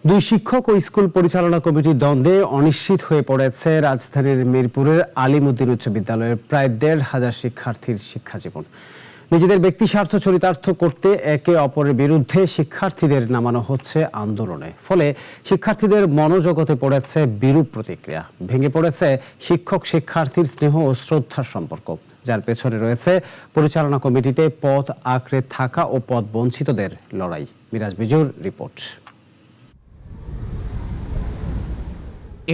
দুই শিক্ষক ও স্কুল পরিচালনা কমিটির দ্বন্দ্বে অনিশ্চিত হয়ে পড়েছে রাজধানীর মিরপুরের আলিমউদ্দিন উচ্চ বিদ্যালয়ের প্রায় ১৫০০ শিক্ষার্থীর শিক্ষাজীবন। নিজেদের ব্যক্তি স্বার্থ চরিতার্থ করতে একে অপরের বিরুদ্ধে শিক্ষার্থীদের নামানো হচ্ছে আন্দোলনে। ফলে শিক্ষার্থীদের মনোজগতে পড়েছে বিরূপ প্রতিক্রিয়া। ভেঙে পড়েছে শিক্ষক শিক্ষার্থীর স্নেহ ও শ্রদ্ধার সম্পর্ক, যার পেছনে রয়েছে পরিচালনা কমিটিতে পদ আঁকড়ে থাকা ও পদ বঞ্চিতদের লড়াই। মিরাজ বিজুর রিপোর্ট।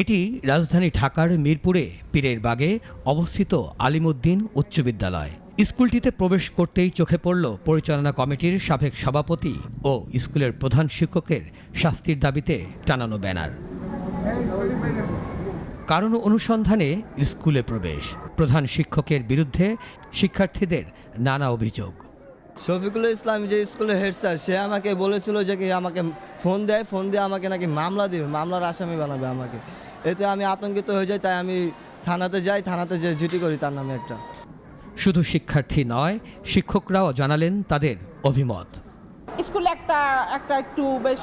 এটি রাজধানী ঢাকার মিরপুরে পীরের বাগে অবস্থিত আলিমউদ্দিন উচ্চ বিদ্যালয়। স্কুলটিতে প্রবেশ করতেই চোখে পড়ল পরিচালনা কমিটির সাবেক সভাপতি ও স্কুলের প্রধান শিক্ষকের শাস্তির দাবিতে টানানো ব্যানার। কারণ অনুসন্ধানে স্কুলে প্রবেশ, প্রধান শিক্ষকের বিরুদ্ধে শিক্ষার্থীদের নানা অভিযোগ। শফিকুল ইসলাম যে স্কুলের হেড স্যার, সে আমাকে বলেছিল যে কি আমাকে ফোন দিয়ে আমাকে নাকি মামলা দিবে, মামলার আসামি বানাবে আমাকে। এতে আমি আতঙ্কিত হয়ে যাই, তাই আমি থানাতে যাই, থানাতে যে জিডি করি তার নামে একটা। শুধু শিক্ষার্থী নয়, শিক্ষকরাও জানালেন তাদের অভিমত। স্কুলে একটা একটু বেশ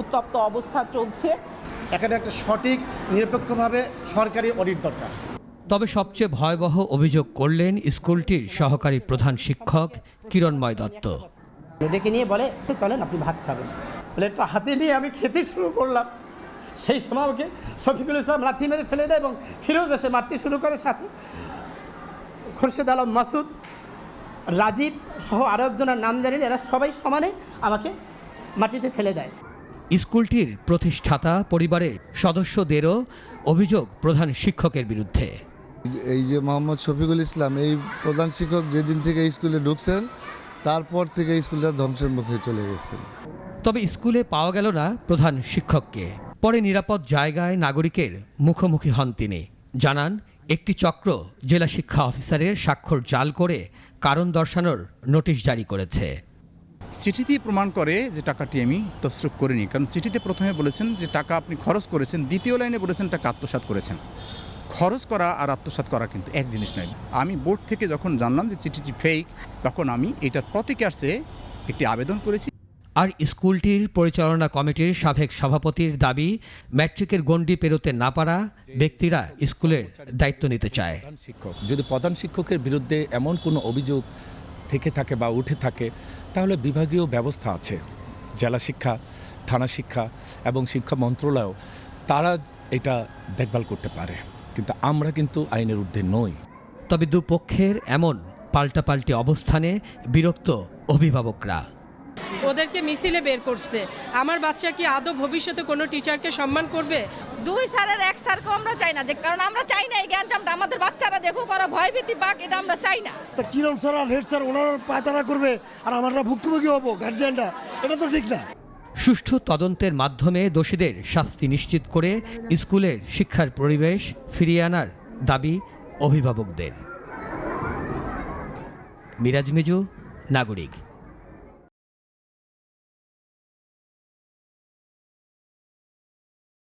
উত্তপ্ত অবস্থা চলছে। এখানে একটা সঠিক নিরপেক্ষভাবে সরকারি অডিট দরকার। তবে সবচেয়ে ভয়াবহ অভিযোগ করলেন স্কুলটির সহকারী প্রধান শিক্ষক কিরণময় দত্ত। ডেকে নিয়ে বলে, চলেন আপনি ভাত খাবেন। বলে একটা হাতে নিয়ে আমি খেতে শুরু করলাম। সেই সময় আমাকে শফিকুল ইসলাম লাথি মেরে ফেলে দেয় এবং ফিরোজ এসে মারতে শুরু করে, সাথে খোরশেদ আলম, মাসুদ, রাজীব সহ আরও একজনের নাম জানি না, এরা সবাই সমানে আমাকে মাটিতে ফেলে দেয়। স্কুলটির প্রতিষ্ঠাতা পরিবারের সদস্যদেরও অভিযোগ প্রধান শিক্ষকের বিরুদ্ধে। এই যে মোহাম্মদ শফিকুল ইসলাম, এই প্রধান শিক্ষক যেদিন থেকে এই স্কুলে ঢুকছেন তারপর থেকে স্কুলটা ধ্বংসের মুখে চলে গেছে। তবে স্কুলে পাওয়া গেল না প্রধান শিক্ষককে। পরে নিরাপদ জায়গায় নাগরিকের মুখোমুখি হন তিনি। জানান, একটি চক্র জেলা শিক্ষা অফিসারের স্বাক্ষর জাল করে কারণ দর্শানোর নোটিশ জারি করেছে। চিঠিতে প্রমাণ করে যে টাকাটি আমি তসরুপ করিনি, কারণ চিঠিতে প্রথমে বলেছেন যে টাকা আপনি খরচ করেছেন, দ্বিতীয় লাইনে বলেছেন টাকা আত্মসাৎ করেছেন। খরচ করা আর আত্মসাৎ করা কিন্তু এক জিনিস নয়। আমি বোর্ড থেকে যখন জানলাম যে চিঠিটি ফেক, তখন আমি এটার প্রতিকারে একটি আবেদন করেছি। আর স্কুলটির পরিচালনা কমিটির সাবেক সভাপতির দাবি, ম্যাট্রিকের গণ্ডি পেরোতে না পারা ব্যক্তিরা স্কুলের দায়িত্ব নিতে চায়। যদি প্রধান শিক্ষকের বিরুদ্ধে এমন কোনো অভিযোগ থেকে থাকে বা উঠে থাকে, তাহলে বিভাগীয় ব্যবস্থা আছে, জেলা শিক্ষা, থানা শিক্ষা এবং শিক্ষা মন্ত্রণালয়, তারা এটা দেখভাল করতে পারে। কিন্তু আমরা কিন্তু আইনের ঊর্ধ্বে নই। তবে দুপক্ষের এমন পাল্টাপাল্টি অবস্থানে বিরক্ত অভিভাবকরা। ওদেরকে মিছিলে বের করছে। আমার বাচ্চা কি আদৌ ভবিষ্যতে কোনো টিচারকে সম্মান করবে? দুই স্যারের এক স্যারকেও আমরা চাই না, যে কারণ আমরা চাই না এই জ্ঞানজামটা আমাদের বাচ্চারা দেখুক, ওরা ভয়ভীতি পাক, এটা আমরা চাই না। কিরণ স্যার আর হেড স্যার ওনারা পায়তারা করবে আর আমরা ভুক্তভোগী হব গার্জিয়ানরা, এটা তো ঠিক না। সুষ্ঠু তদন্তের মাধ্যমে দোষীদের শাস্তি নিশ্চিত করে স্কুলের শিক্ষার পরিবেশ ফিরিয়ে আনার দাবি অভিভাবকদের। মিরাজ মিজু, নাগরিক।